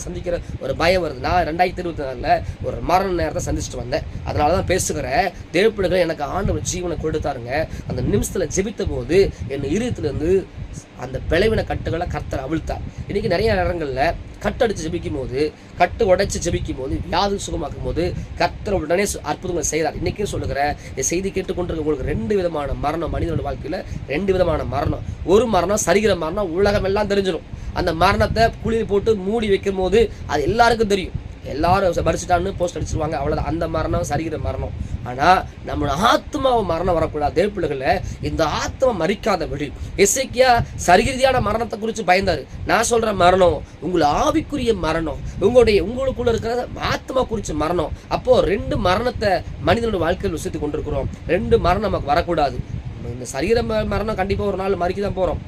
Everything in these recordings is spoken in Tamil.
சந்திக்கிற ஒரு பயம் வருது. நான் 2024 ஒரு மரண நேரத்தை சந்திச்சுட்டு வந்தேன். அதனால தான் பேசுகிறேன். தேவப்பிள்ளைகளை எனக்கு ஆண்டவர் ஜீவனை கொடுத்தாருங்க. அந்த நிமிஷத்தில் ஜெபித்த போது என் இருதயத்திலிருந்து அந்த பிளவின கட்டுகளை கர்த்தர் அவிழ்த்தார். இன்றைக்கி நிறைய நேரங்களில் கட்டடித்து ஜெபிக்கும் போது, கட்டு உடைச்சி ஜெபிக்கும் போது, வியாதி சுகமாக்கும் போது கர்த்தர் உடனே அற்புதங்களை செய்கிறார். இன்றைக்கே சொல்லுகிறேன், என் செய்தி கேட்டுக்கொண்டிருக்க உங்களுக்கு 2 விதமான மரணம். மனிதனோட வாழ்க்கையில் 2 விதமான மரணம். ஒரு மரணம் சரிகிற மரணம், உலகம் எல்லாம் தெரிஞ்சிடும். அந்த மரணத்தை குளிர் போட்டு மூடி வைக்கும் போது அது எல்லாருக்கும் தெரியும். எல்லாரும் மறிச்சிட்டான்னு போஸ்ட் அடிச்சிருவாங்க, அவ்வளோதான். அந்த மரணம் சரிகிற மரணம். ஆனால் நம்ம ஆத்மாவை மரணம் வரக்கூடாது. தேவப்பிள்ளைகளை இந்த ஆத்மா மறிக்காதபடி எசேக்கியா சரிகிருதியான மரணத்தை குறித்து பயந்தார். நான் சொல்கிற மரணம் உங்களை ஆவிக்குரிய மரணம், உங்களுக்குள்ள இருக்கிற ஆத்மா குறித்த மரணம். அப்போது 2 மரணத்தை மனிதனோட வாழ்க்கையில் விசித்து கொண்டிருக்கிறோம். 2 மரணம் நமக்கு வரக்கூடாது. இந்த சரீர மரணம் கண்டிப்பாக ஒரு நாள் மறிக்க தான் போகிறோம்.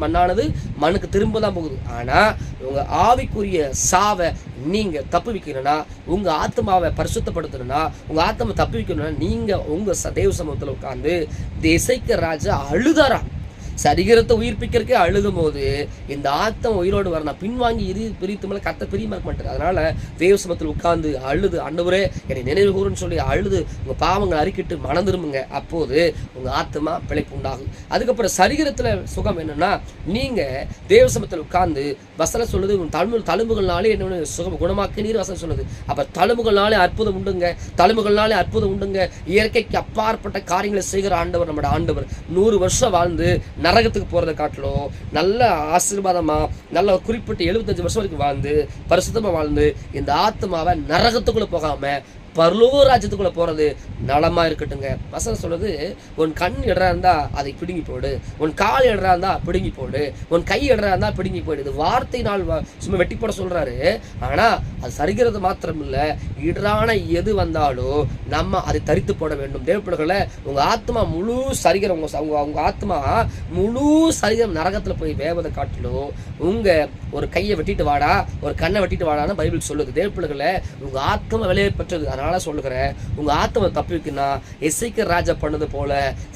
மண்ணானது மண்ணுக்கு திரும்ப தான் போகுது. ஆனால் உங்கள் ஆவிக்குரிய சாவை நீங்கள் தப்பு வைக்கணும்னா, உங்கள் ஆத்மாவை பரிசுத்தப்படுத்தணும்னா, உங்கள் ஆத்மா தப்பு வைக்கணும்னா, நீங்கள் உங்கள் தேவ சமூகத்தில் உட்கார்ந்து எசேக்கியா ராஜா அழுதாரா. சரீரத்தை உயிர்ப்பிக்கிறதுக்கே அழுதும் போது இந்த ஆத்தம் உயிரோடு வரணும். பின்வாங்கி பிரித்து மேலே கத்த பிரியமா இருக்க மாட்டார். அதனால தேவசமத்தில் உட்கார்ந்து அழுது, ஆண்டவரே என்னை நினைவு கூறுன்னு சொல்லி அழுது உங்கள் பாவங்களை அறிக்கிட்டு மனம் திரும்புங்க. அப்போது உங்கள் ஆத்மா பிழைப்பு உண்டாகும். அதுக்கப்புறம் சரீரத்தில் சுகம் என்னன்னா, நீங்கள் தேவசமத்தில் உட்கார்ந்து வசனம் சொல்லுது, தழும்புகள்னாலே என்ன சுகம் குணமாக்க நீர் வசனம் சொல்லுது. அப்போ தழும்புகள்னாலே அற்புதம் உண்டுங்க, தழும்புகள்னாலே அற்புதம் உண்டுங்க. இயற்கைக்கு அப்பாற்பட்ட காரியங்களை செய்கிற ஆண்டவர் நம்மளோட ஆண்டவர். 100 வருஷம் வாழ்ந்து நரகத்துக்கு போகிறத காட்டிலும் நல்ல ஆசீர்வாதமாக நல்ல குறிப்பிட்ட 75 வருஷம் வரைக்கும் வாழ்ந்து பரிசுத்தமாக வாழ்ந்து இந்த ஆத்மாவை நரகத்துக்குள்ளே போகாமல் பரலோக ராஜ்யத்துக்குள்ளே போகிறது நலமாக இருக்கட்டுங்க. வசனம் சொல்லுது, உன் கண் இடறா இருந்தால் அதை பிடுங்கி போடு, உன் கால் இடறா இருந்தால் பிடுங்கி போடு, உன் கை இடறா இருந்தால் பிடுங்கி போயிடு. இது வார்த்தை நாள் சும்மா வெட்டி போட சொல்கிறாரு. ஆனால் அது சரிகிறது மாத்திரம் இல்லை, இடரான எது வந்தாலும் நம்ம அதை தரித்து போட வேண்டும். தேவப்பிள்ளைகளை உங்கள் ஆத்மா முழு சரிகிறம், உங்கள் ஆத்மா முழு சரிகிறம் நரகத்தில் போய் வேவதை காட்டிலும் உங்கள் ஒரு கையை வெட்டிட்டு வாடா, ஒரு கண்ணை வெட்டிட்டு வாடான்னு பைபிள் சொல்லுது. தேவப்பிள்ளைகளை உங்கள் ஆத்மா விலையை பெற்றது. அதனால சொல்லுகிறேன், உங்கள் ஆத்மா தப்பி வைக்கணும்னா எசேக்கியா ராஜா பண்ணது போல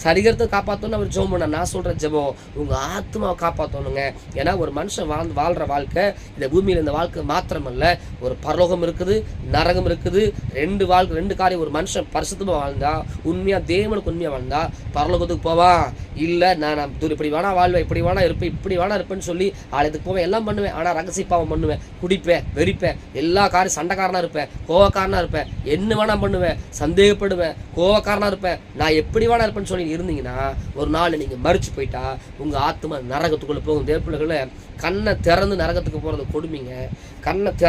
சரீரத்தை காப்பாற்றணும்னு அவர் ஜெபம் பண்ண. நான் சொல்கிற ஜெபம் உங்கள் ஆத்மாவை காப்பாற்றணுங்க. ஏன்னா ஒரு மனுஷன் வாழ்கிற வாழ்க்கை இந்த பூமியில் இந்த வாழ்க்கை மாத்திரமல்ல, ஒரு பரலோகம் இருக்குது, நரகம் இருக்குது. 2 காரியம். ஒரு மனுஷன் பரிசுத்தமாக வாழ்ந்தா, உண்மையாக தேவனுக்கு உண்மையாக வாழ்ந்தா பரலோகத்துக்கு போவான். இல்லை நான் இப்படி வேணா வாழ்வேன், இப்படி வேணா இருப்பேன், இப்படி வேணா இருப்பேன்னு சொல்லி ஆலயத்துக்கு போவேன், எல்லாம் பண்ணுவேன். ஆனால் ரகசிய பாவம் பண்ணுவேன், குடிப்பேன், வெறிப்பேன், எல்லா காரியம் சண்டைக்காரனாக இருப்பேன், கோவக்காரனாக இருப்பேன், என்ன வேணா பண்ணுவேன், சந்தேகப்படுவேன், கோவக்காரனாக இருப்பேன், நான் எப்படி வேணா இருப்பேன்னு சொல்லி இருந்தீங்கன்னா ஒரு நாள் நீங்கள் மறிச்சு போயிட்டா உங்கள் ஆத்மா நரகத்துக்குள்ளே போகும். தேவப்பிள்ளைகளை கண்ணை திறந்து நரகத்துக்கு போகிறது கொடுமைங்க. கண்ணை